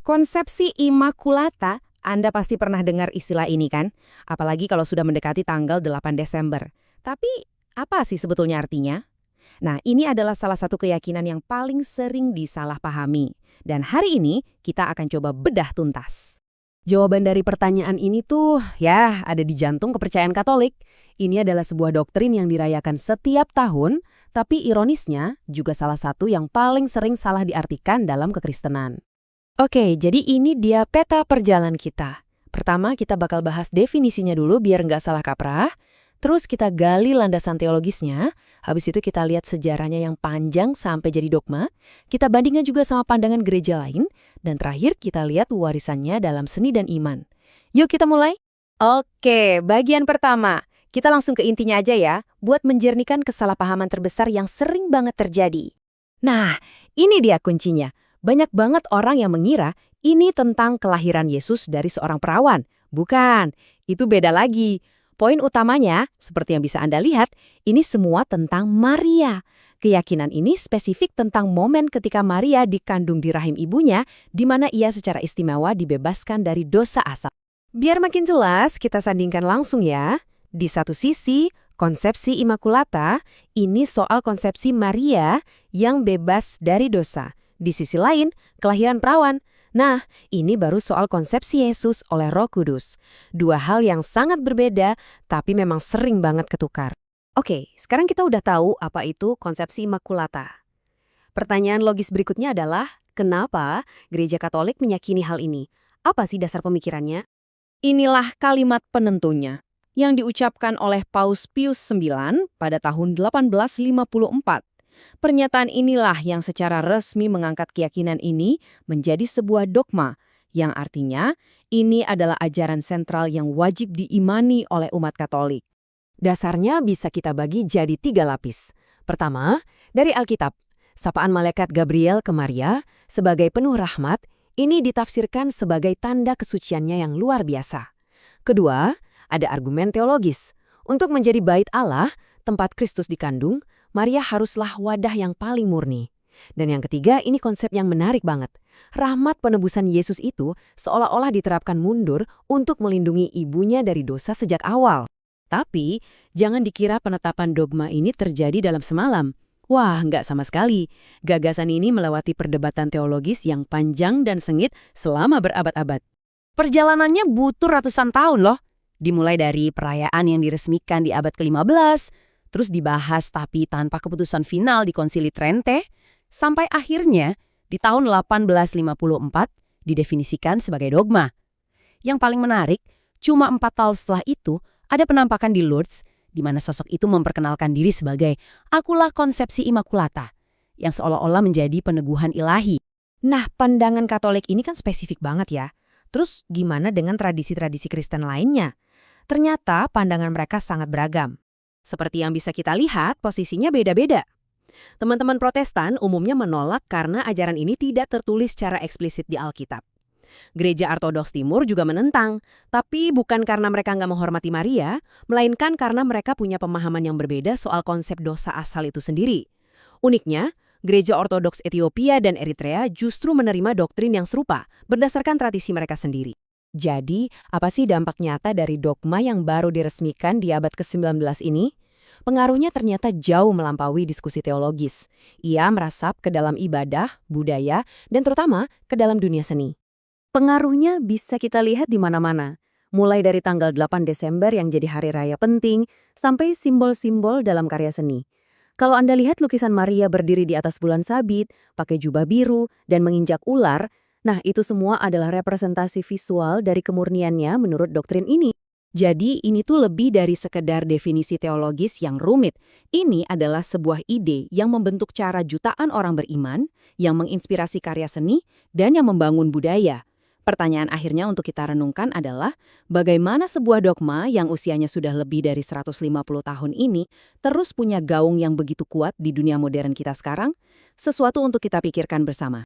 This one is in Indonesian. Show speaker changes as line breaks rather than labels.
Konsepsi Immaculata, Anda pasti pernah dengar istilah ini kan? Apalagi kalau sudah mendekati tanggal 8 Desember. Tapi, apa sih sebetulnya artinya? Nah, ini adalah salah satu keyakinan yang paling sering disalahpahami. Dan hari ini, kita akan coba bedah tuntas. Jawaban dari pertanyaan ini tuh, ya, ada di jantung kepercayaan Katolik. Ini adalah sebuah doktrin yang dirayakan setiap tahun, tapi ironisnya juga salah satu yang paling sering salah diartikan dalam kekristenan. Oke, jadi ini dia peta perjalanan kita. Pertama, kita bakal bahas definisinya dulu biar nggak salah kaprah. Terus kita gali landasan teologisnya. Habis itu kita lihat sejarahnya yang panjang sampai jadi dogma. Kita bandingkan juga sama pandangan gereja lain. Dan terakhir kita lihat warisannya dalam seni dan iman. Yuk kita mulai? Oke, bagian pertama. Kita langsung ke intinya aja ya, buat menjernihkan kesalahpahaman terbesar yang sering banget terjadi. Nah, ini dia kuncinya. Banyak banget orang yang mengira ini tentang kelahiran Yesus dari seorang perawan. Bukan, itu beda lagi. Poin utamanya, seperti yang bisa Anda lihat, ini semua tentang Maria. Keyakinan ini spesifik tentang momen ketika Maria dikandung di rahim ibunya, di mana ia secara istimewa dibebaskan dari dosa asal. Biar makin jelas, kita sandingkan langsung ya. Di satu sisi, konsepsi Immaculata, ini soal konsepsi Maria yang bebas dari dosa. Di sisi lain, kelahiran perawan. Nah, ini baru soal konsepsi Yesus oleh Roh Kudus. Dua hal yang sangat berbeda, tapi memang sering banget ketukar. Oke, sekarang kita udah tahu apa itu konsepsi Immaculata. Pertanyaan logis berikutnya adalah, kenapa Gereja Katolik meyakini hal ini? Apa sih dasar pemikirannya? Inilah kalimat penentunya, yang diucapkan oleh Paus Pius IX pada tahun 1854. Pernyataan inilah yang secara resmi mengangkat keyakinan ini menjadi sebuah dogma, yang artinya ini adalah ajaran sentral yang wajib diimani oleh umat Katolik. Dasarnya bisa kita bagi jadi 3 lapis. Pertama, dari Alkitab, sapaan malaikat Gabriel ke Maria sebagai penuh rahmat, ini ditafsirkan sebagai tanda kesuciannya yang luar biasa. Kedua, ada argumen teologis. Untuk menjadi bait Allah, tempat Kristus dikandung, Maria haruslah wadah yang paling murni. Dan yang ketiga, ini konsep yang menarik banget. Rahmat penebusan Yesus itu seolah-olah diterapkan mundur untuk melindungi ibunya dari dosa sejak awal. Tapi, jangan dikira penetapan dogma ini terjadi dalam semalam. Wah, nggak sama sekali. Gagasan ini melewati perdebatan teologis yang panjang dan sengit selama berabad-abad. Perjalanannya butuh ratusan tahun loh. Dimulai dari perayaan yang diresmikan di abad ke-15, terus dibahas tapi tanpa keputusan final di Konsili Trente, sampai akhirnya di tahun 1854 didefinisikan sebagai dogma. Yang paling menarik, cuma 4 tahun setelah itu ada penampakan di Lourdes, di mana sosok itu memperkenalkan diri sebagai akulah konsepsi Immaculata, yang seolah-olah menjadi peneguhan ilahi. Nah, pandangan Katolik ini kan spesifik banget ya. Terus gimana dengan tradisi-tradisi Kristen lainnya? Ternyata pandangan mereka sangat beragam. Seperti yang bisa kita lihat, posisinya beda-beda. Teman-teman Protestan umumnya menolak karena ajaran ini tidak tertulis secara eksplisit di Alkitab. Gereja Ortodoks Timur juga menentang, tapi bukan karena mereka nggak menghormati Maria, melainkan karena mereka punya pemahaman yang berbeda soal konsep dosa asal itu sendiri. Uniknya, Gereja Ortodoks Ethiopia dan Eritrea justru menerima doktrin yang serupa berdasarkan tradisi mereka sendiri. Jadi, apa sih dampak nyata dari dogma yang baru diresmikan di abad ke-19 ini? Pengaruhnya ternyata jauh melampaui diskusi teologis. Ia merasap ke dalam ibadah, budaya, dan terutama ke dalam dunia seni. Pengaruhnya bisa kita lihat di mana-mana. Mulai dari tanggal 8 Desember yang jadi hari raya penting, sampai simbol-simbol dalam karya seni. Kalau Anda lihat lukisan Maria berdiri di atas bulan sabit, pakai jubah biru, dan menginjak ular, nah itu semua adalah representasi visual dari kemurniannya menurut doktrin ini. Jadi ini tuh lebih dari sekedar definisi teologis yang rumit. Ini adalah sebuah ide yang membentuk cara jutaan orang beriman, yang menginspirasi karya seni, dan yang membangun budaya. Pertanyaan akhirnya untuk kita renungkan adalah, bagaimana sebuah dogma yang usianya sudah lebih dari 150 tahun ini terus punya gaung yang begitu kuat di dunia modern kita sekarang? Sesuatu untuk kita pikirkan bersama.